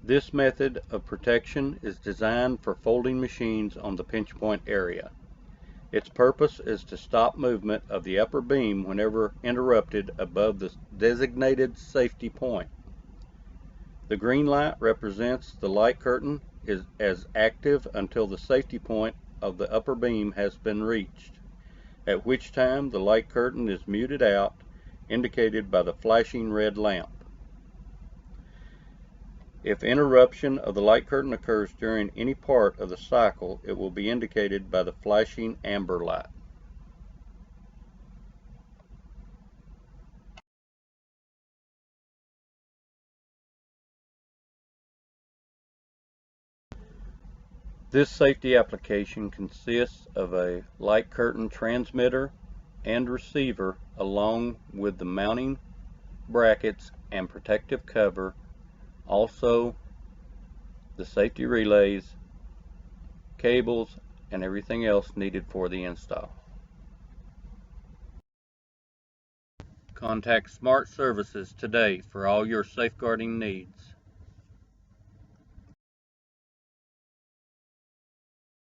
This method of protection is designed for folding machines on the pinch point area. Its purpose is to stop movement of the upper beam whenever interrupted above the designated safety point. The green light represents the light curtain is as active until the safety point of the upper beam has been reached, at which time the light curtain is muted out, indicated by the flashing red lamp. If interruption of the light curtain occurs during any part of the cycle, it will be indicated by the flashing amber light. This safety application consists of a light curtain transmitter and receiver along with the mounting brackets and protective cover, also the safety relays, cables, and everything else needed for the install. Contact Smart Services today for all your safeguarding needs.